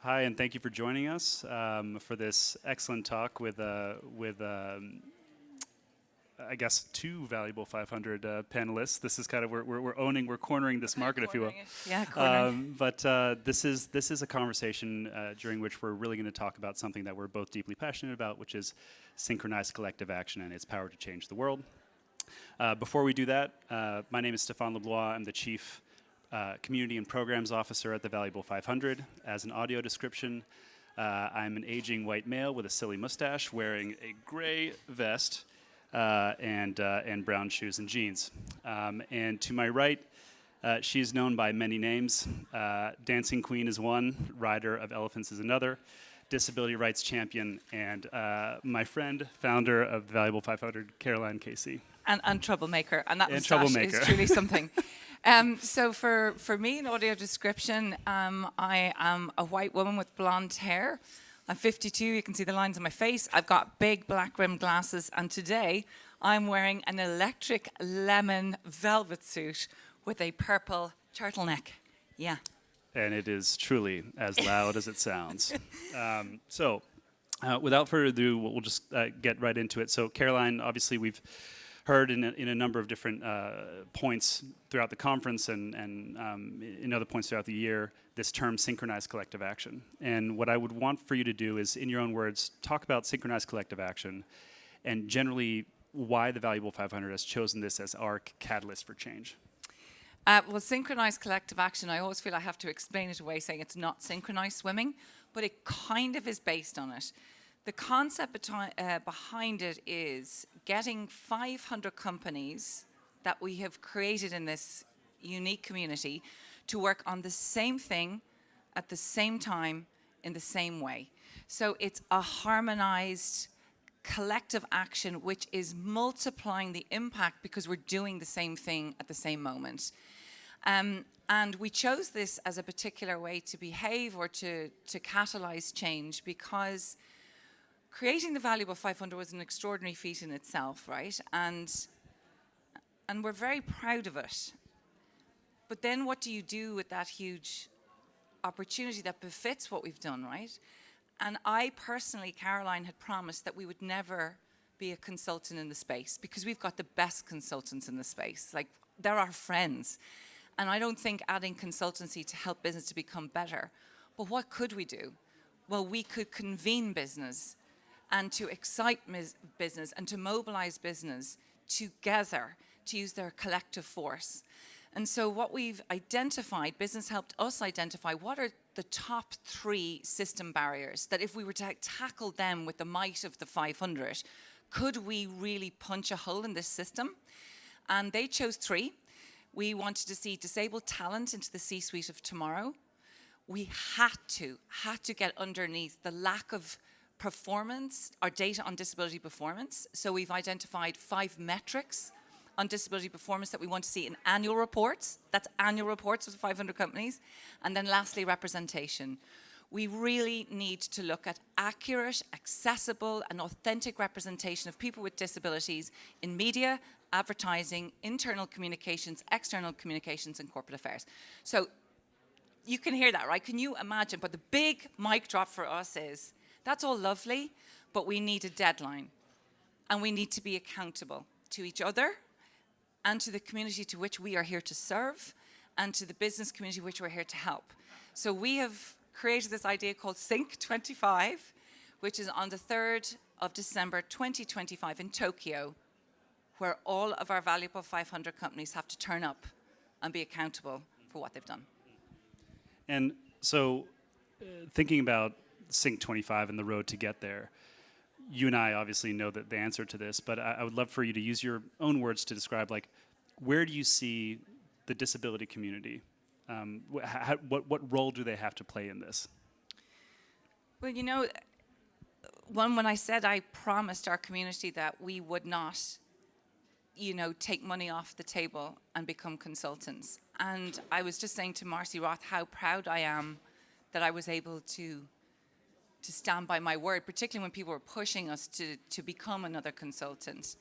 Hi, and thank you for joining us for this excellent talk with I guess, two valuable 500 panelists. This is kind of, we're cornering this market, if you will. Yeah, cornering. But this is a conversation during which we're really going to talk about something that we're both deeply passionate about, which is synchronized collective action and its power to change the world. Before we do that, my name is Stephane LEBLOIS. I'm the Chief Community and Programs Officer at the Valuable 500. As an audio description, I'm an aging white male with a silly mustache wearing a gray vest and brown shoes and jeans. And to my right, she is known by many names. Dancing Queen is one, Rider of Elephants is another, Disability Rights Champion, and my friend, founder of the Valuable 500, Caroline Casey. And troublemaker, and that moustache is truly something. So for me, an audio description, I am a white woman with blonde hair. I'm 52, you can see the lines on my face. I've got big black rimmed glasses, and today I'm wearing an electric lemon velvet suit with a purple turtleneck. Yeah. And it is truly as loud as it sounds. So without further ado, we'll just get right into it. So Caroline, obviously we've heard in a number of different points throughout the conference and in other points throughout the year, this term synchronized collective action. And what I would want for you to do is, in your own words, talk about synchronized collective action and generally why the Valuable 500 has chosen this as our catalyst for change. Well, synchronized collective action, I always feel I have to explain it away saying it's not synchronized swimming, but it kind of is based on it. The concept behind it is getting 500 companies that we have created in this unique community to work on the same thing at the same time in the same way. So it's a harmonized collective action which is multiplying the impact because we're doing the same thing at the same moment. And we chose this as a particular way to behave or to catalyze change because creating the Valuable 500 was an extraordinary feat in itself, right? And we're very proud of it. But then what do you do with that huge opportunity that befits what we've done, right? And I personally, Caroline, had promised that we would never be a consultant in the space because we've got the best consultants in the space. Like, they're our friends. And I don't think adding consultancy to help business to become better. But what could we do? Well, we could convene business and to excite business and to mobilize business together to use their collective force. And so what we've identified, business helped us identify what are the top 3 system barriers that if we were to tackle them with the might of the 500, could we really punch a hole in this system? And they chose 3. We wanted to see disabled talent into the C-suite of tomorrow. We had to get underneath the lack of performance, our data on disability performance. So we've identified 5 metrics on disability performance that we want to see in annual reports. That's annual reports of 500 companies. And then lastly, representation. We really need to look at accurate, accessible, and authentic representation of people with disabilities in media, advertising, internal communications, external communications, and corporate affairs. So you can hear that, right? Can you imagine? But the big mic drop for us is, that's all lovely, but we need a deadline. And we need to be accountable to each other and to the community to which we are here to serve and to the business community which we're here to help. So we have created this idea called Sync 25, which is on the 3rd of December 2025 in Tokyo, where all of our Valuable 500 companies have to turn up and be accountable for what they've done. And so thinking about Sync 25 and the road to get there, you and I obviously know that the answer to this, but I would love for you to use your own words to describe, like, where do you see the disability community? What role do they have to play in this? Well, you know, when I said I promised our community that we would not, you know, take money off the table and become consultants. And I was just saying to Marcy Roth how proud I am that I was able to stand by my word, particularly when people were pushing us to become another consultant.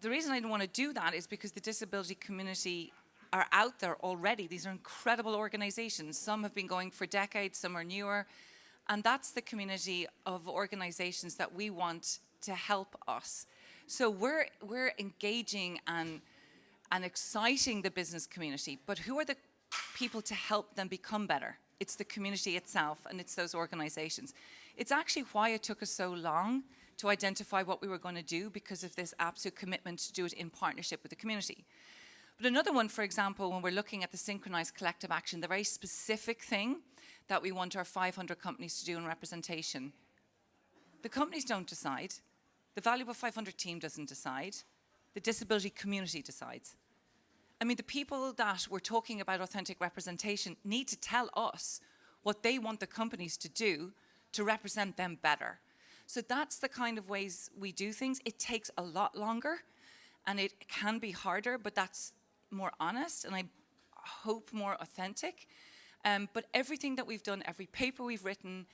The reason I didn't want to do that is because the disability community are out there already. These are incredible organizations. Some have been going for decades, some are newer. And that's the community of organizations that we want to help us. So we're engaging and exciting the business community, but who are the people to help them become better? It's the community itself, and it's those organizations. It's actually why it took us so long to identify what we were going to do, because of this absolute commitment to do it in partnership with the community. But another one, for example, when we're looking at the synchronized collective action, the very specific thing that we want our 500 companies to do in representation, the companies don't decide, the Valuable 500 team doesn't decide, the disability community decides. I mean, the people that we're talking about authentic representation need to tell us what they want the companies to do to represent them better. So that's the kind of ways we do things. It takes a lot longer and it can be harder, but that's more honest and I hope more authentic. But everything that we've done, every paper we've written,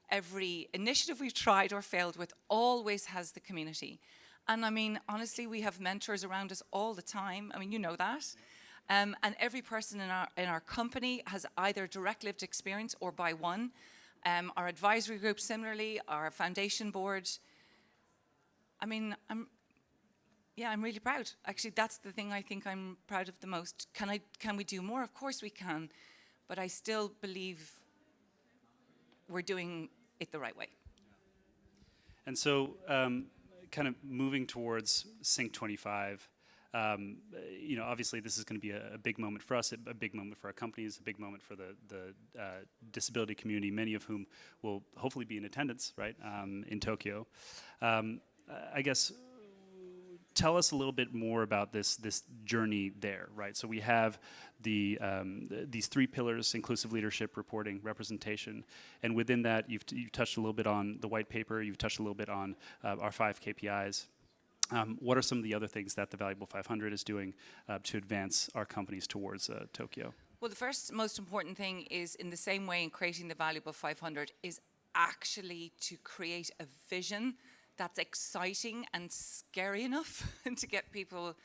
every initiative we've tried or failed with always has the community. And I mean, honestly, we have mentors around us all the time. I mean, you know that. And every person in our company has either direct lived experience or by one. Our advisory group, similarly, our foundation board. I mean, I'm really proud. Actually, that's the thing I think I'm proud of the most. Can we do more? Of course we can. But I still believe we're doing it the right way. And so, kind of moving towards Sync 25, you know, obviously this is going to be a big moment for us, a big moment for our companies, a big moment for the disability community, many of whom will hopefully be in attendance, right, in Tokyo. I guess, tell us a little bit more about this journey there, right? So we have these three pillars: inclusive leadership, reporting, representation, and within that, you've touched a little bit on the white paper. You've touched a little bit on our 5 KPIs. What are some of the other things that the Valuable 500 is doing to advance our companies towards Tokyo? Well, the first most important thing is, in the same way in creating the Valuable 500, is actually to create a vision that's exciting and scary enough to get people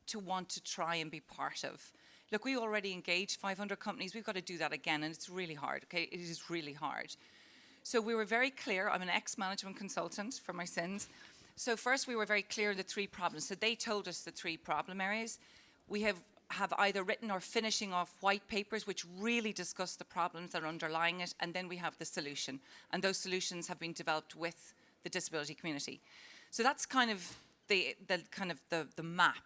to want to try and be part of. Look, we already engaged 500 companies. We've got to do that again, and it's really hard, okay? It is really hard. So we were very clear. I'm an ex-management consultant for my sins. So first we were very clear on the 3 problems. So they told us the 3 problem areas. We have either written or finishing off white papers which really discuss the problems that are underlying it, and then we have the solution. And those solutions have been developed with the disability community. So that's kind of the map.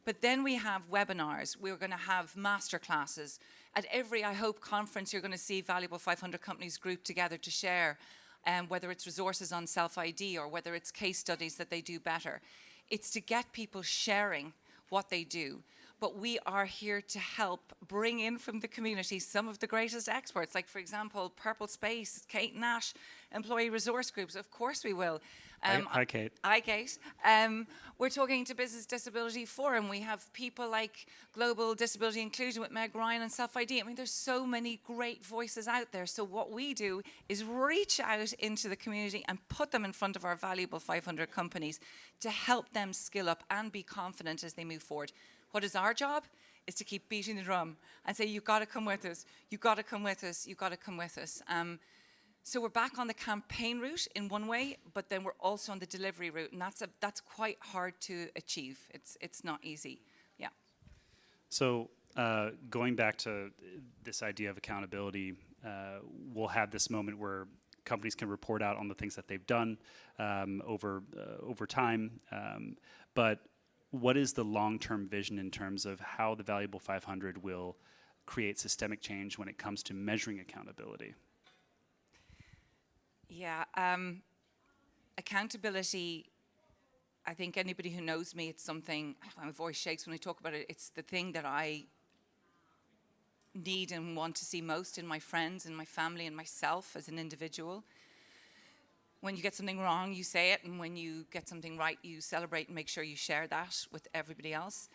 But then we have webinars. We're going to have master classes. At every, I hope, conference, you're going to see Valuable 500 companies grouped together to share, whether it's resources on self-ID or whether it's case studies that they do better. It's to get people sharing what they do. But we are here to help bring in from the community some of the greatest experts, like, for example, Purple Space, Kate Nash, employee resource groups. Of course we will. Hi, Kate. Hi, Kate. We're talking to Business Disability Forum. We have people like Global Disability Inclusion with Meg Ryan and Self-ID. I mean, there's so many great voices out there. So what we do is reach out into the community and put them in front of our Valuable 500 companies to help them skill up and be confident as they move forward. What is our job? Is to keep beating the drum and say, you've got to come with us, you've got to come with us, you've got to come with us. So we're back on the campaign route in one way, but then we're also on the delivery route, and that's quite hard to achieve. It's not easy, yeah. So going back to this idea of accountability, we'll have this moment where companies can report out on the things that they've done over time, but what is the long-term vision in terms of how the Valuable 500 will create systemic change when it comes to measuring accountability? Yeah, accountability, I think anybody who knows me, it's something, my voice shakes when I talk about it, it's the thing that I need and want to see most in my friends and my family and myself as an individual. When you get something wrong, you say it, and when you get something right, you celebrate and make sure you share that with everybody else.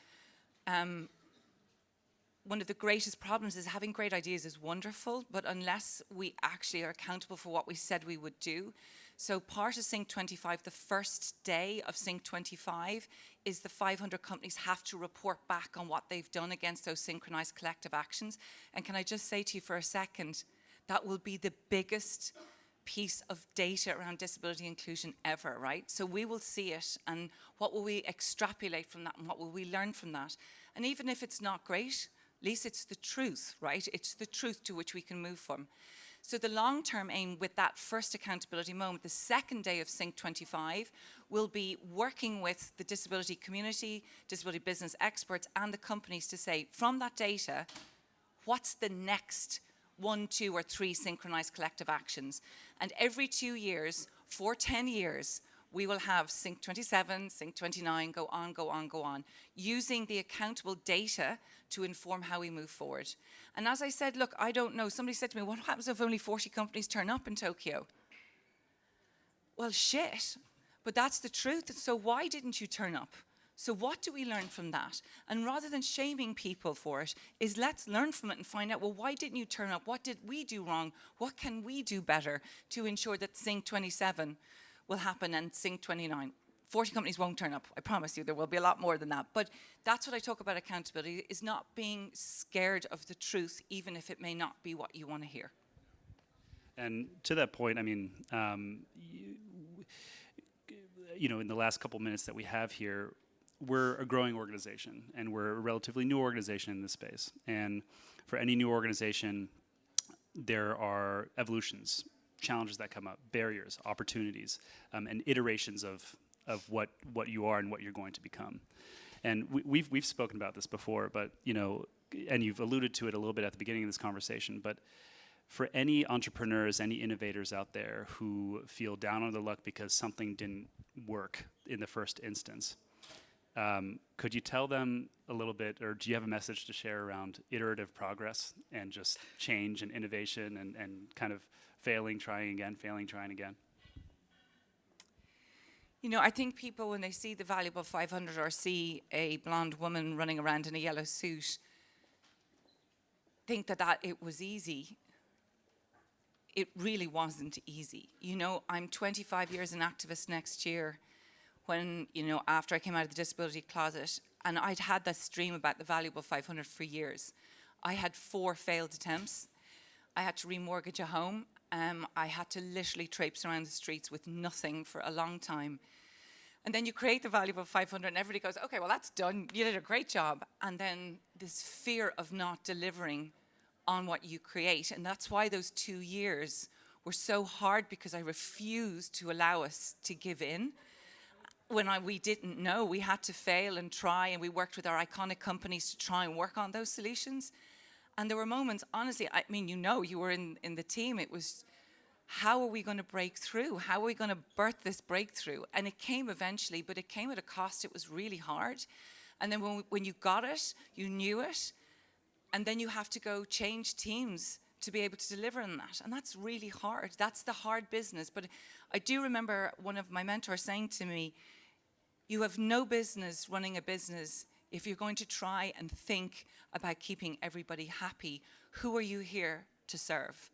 One of the greatest problems is having great ideas is wonderful, but unless we actually are accountable for what we said we would do, So part of Sync 25, the first day of Sync 25, is the 500 companies have to report back on what they've done against those synchronized collective actions. And can I just say to you for a second, that will be the biggest piece of data around disability inclusion ever, right? So we will see it, and what will we extrapolate from that, and what will we learn from that? And even if it's not great, at least it's the truth, right? It's the truth to which we can move from. So the long-term aim with that first accountability moment, the second day of Sync 25, will be working with the disability community, disability business experts, and the companies to say, from that data, what's the next 1, 2, or 3 synchronized collective actions? And every 2 years, for 10 years, we will have Sync 27, Sync 29, go on, go on, go on, using the accountable data to inform how we move forward. And as I said, look, I don't know. Somebody said to me, what happens if only 40 companies turn up in Tokyo? Well, shit. But that's the truth. So why didn't you turn up? So what do we learn from that? And rather than shaming people for it, is let's learn from it and find out, well, why didn't you turn up? What did we do wrong? What can we do better to ensure that Sync 27 will happen and Sync 29? 40 companies won't turn up. I promise you there will be a lot more than that. But that's what I talk about accountability, is not being scared of the truth, even if it may not be what you want to hear. And to that point, I mean, you know, in the last couple minutes that we have here, we're a growing organization, and we're a relatively new organization in this space. And for any new organization, there are evolutions, challenges that come up, barriers, opportunities, and iterations of what you are and what you're going to become. And we've spoken about this before, but you know, and you've alluded to it a little bit at the beginning of this conversation, but for any entrepreneurs, any innovators out there who feel down on their luck because something didn't work in the first instance, could you tell them a little bit, or do you have a message to share around iterative progress and just change and innovation and kind of failing, trying again, failing, trying again? You know, I think people, when they see the Valuable 500 or see a blonde woman running around in a yellow suit, think that it was easy. It really wasn't easy. You know, I'm 25 years an activist next year, when, you know, after I came out of the disability closet, and I'd had this dream about the Valuable 500 for years. I had 4 failed attempts. I had to remortgage a home. I had to literally traipse around the streets with nothing for a long time. And then you create the Valuable 500 and everybody goes, okay, well, that's done. You did a great job. And then this fear of not delivering on what you create. And that's why those 2 years were so hard, because I refused to allow us to give in. When we didn't know, we had to fail and try, and we worked with our iconic companies to try and work on those solutions. And there were moments, honestly, I mean, you know, you were in the team. It was, how are we going to break through? How are we going to birth this breakthrough? And it came eventually, but it came at a cost. It was really hard. And then when you got it, you knew it. And then you have to go change teams to be able to deliver on that. And that's really hard. That's the hard business. But I do remember one of my mentors saying to me, you have no business running a business if you're going to try and think about keeping everybody happy. Who are you here to serve?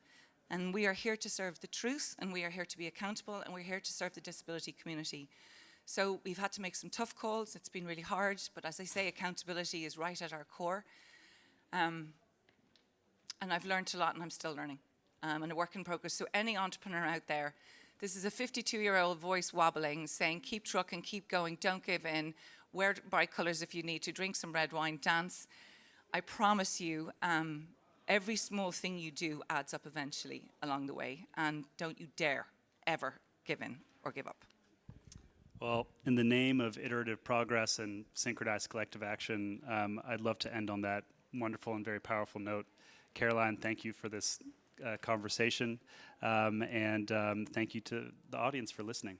And we are here to serve the truth, and we are here to be accountable, and we're here to serve the disability community. So we've had to make some tough calls. It's been really hard, but as I say, accountability is right at our core. And I've learned a lot, and I'm still learning. And a work in progress. So any entrepreneur out there, this is a 52-year-old voice wobbling, saying, keep trucking, keep going, don't give in, wear bright colors if you need to, drink some red wine, dance. I promise you, every small thing you do adds up eventually along the way. And don't you dare ever give in or give up. Well, in the name of iterative progress and synchronized collective action, I'd love to end on that wonderful and very powerful note. Caroline, thank you for this conversation, and thank you to the audience for listening.